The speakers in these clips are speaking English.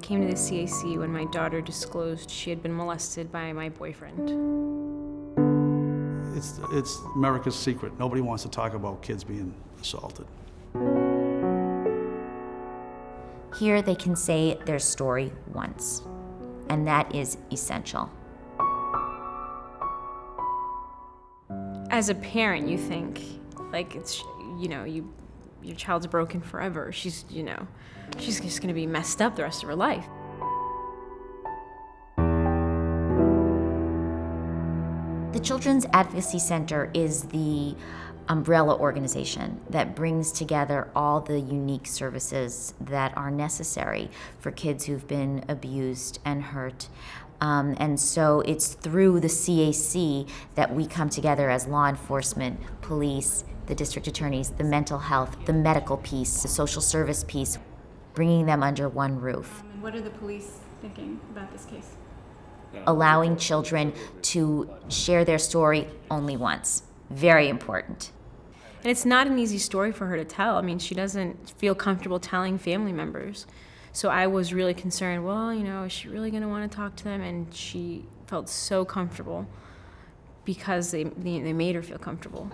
came to the CAC when my daughter disclosed she had been molested by my boyfriend. It's America's secret. Nobody wants to talk about kids being assaulted. Here they can say their story once, and that is essential. As a parent, you think, like, it's, your child's broken forever. She's just gonna be messed up the rest of her life. The Children's Advocacy Center is the umbrella organization that brings together all the unique services that are necessary for kids who've been abused and hurt. And so it's through the CAC that we come together as law enforcement, police, the district attorneys, the mental health, the medical piece, the social service piece, bringing them under one roof. And what are the police thinking about this case? Allowing children to share their story only once. Very important. And it's not an easy story for her to tell. I mean, she doesn't feel comfortable telling family members. So I was really concerned, well, is she really going to want to talk to them? And she felt so comfortable because they made her feel comfortable.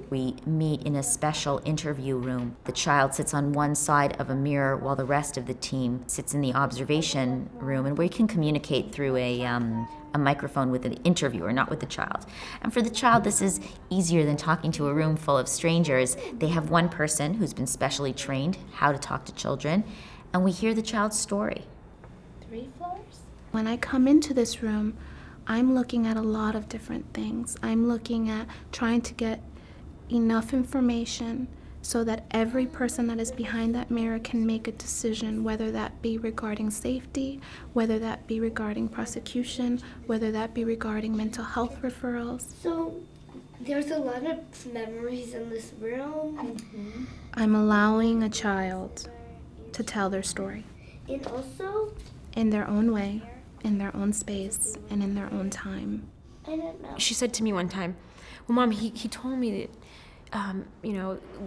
We meet in a special interview room. The child sits on one side of a mirror while the rest of the team sits in the observation room, and we can communicate through a microphone with an interviewer, not with the child. And for the child, this is easier than talking to a room full of strangers. They have one person who's been specially trained how to talk to children, and we hear the child's story. 3 floors? When I come into this room, I'm looking at a lot of different things. I'm looking at trying to get enough information so that every person that is behind that mirror can make a decision, whether that be regarding safety, whether that be regarding prosecution, whether that be regarding mental health referrals. So there's a lot of memories in this room. Mm-hmm. I'm allowing a child to tell their story. And also, in their own way, in their own space, and in their own time. I don't know. She said to me one time, well, Mom, he told me that,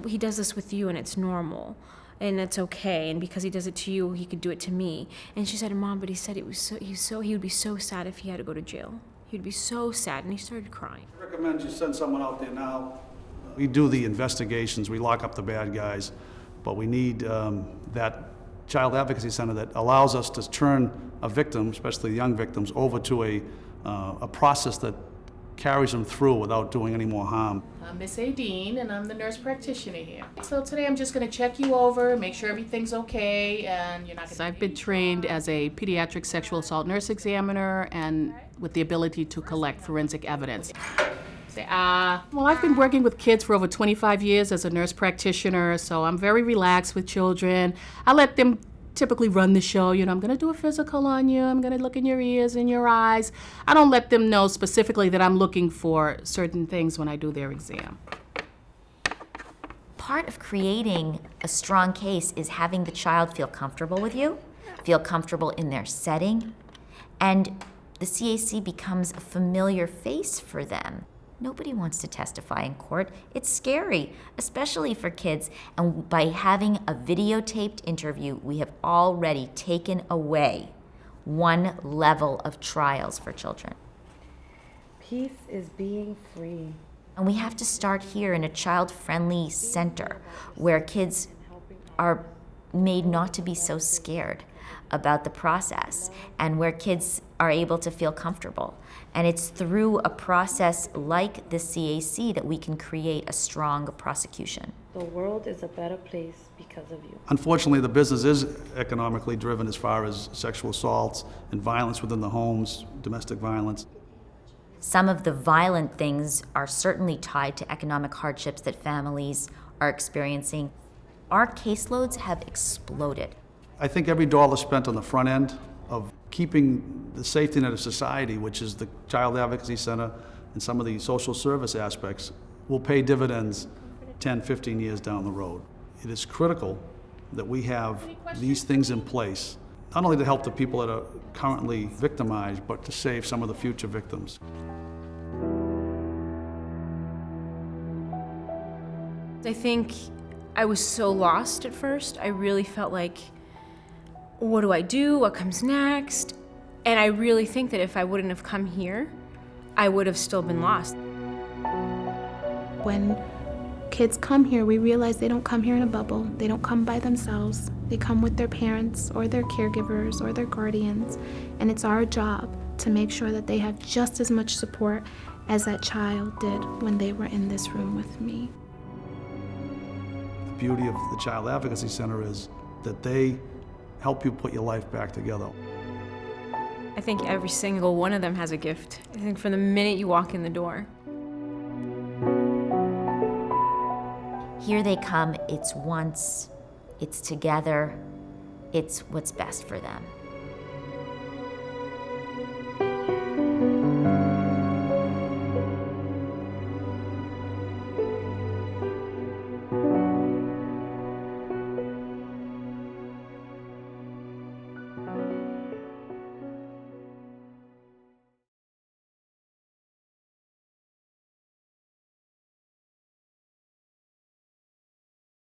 he does this with you and it's normal and it's okay. And because he does it to you, he could do it to me. And she said, Mom, but he said he would be so sad if he had to go to jail. He would be so sad. And he started crying. I recommend you send someone out there now. We do the investigations, we lock up the bad guys, but we need that Child Advocacy Center that allows us to turn a victim, especially young victims, over to a process that carries them through without doing any more harm. I'm Miss Adine, and I'm the nurse practitioner here. So today I'm just going to check you over, make sure everything's okay, and you're not going to... I've been trained as a pediatric sexual assault nurse examiner and with the ability to collect forensic evidence. Well, I've been working with kids for over 25 years as a nurse practitioner, so I'm very relaxed with children. I let them typically run the show. I'm going to do a physical on you. I'm going to look in your ears and your eyes. I don't let them know specifically that I'm looking for certain things when I do their exam. Part of creating a strong case is having the child feel comfortable with you, feel comfortable in their setting, and the CAC becomes a familiar face for them. Nobody wants to testify in court. It's scary, especially for kids. And by having a videotaped interview, we have already taken away one level of trials for children. Peace is being free. And we have to start here in a child-friendly center where kids are made not to be so scared about the process and where kids are able to feel comfortable. And it's through a process like the CAC that we can create a strong prosecution. The world is a better place because of you. Unfortunately, the business is economically driven as far as sexual assaults and violence within the homes, domestic violence. Some of the violent things are certainly tied to economic hardships that families are experiencing. Our caseloads have exploded. I think every dollar spent on the front end of keeping the safety net of society, which is the Child Advocacy Center and some of the social service aspects, will pay dividends 10, 15 years down the road. It is critical that we have these things in place, not only to help the people that are currently victimized, but to save some of the future victims. I think I was so lost at first. I really felt like what do I do? What comes next? And I really think that if I wouldn't have come here, I would have still been lost. When kids come here, we realize they don't come here in a bubble. They don't come by themselves. They come with their parents or their caregivers or their guardians. And it's our job to make sure that they have just as much support as that child did when they were in this room with me. The beauty of the Child Advocacy Center is that they help you put your life back together. I think every single one of them has a gift. I think from the minute you walk in the door. Here they come, it's once, it's together, it's what's best for them.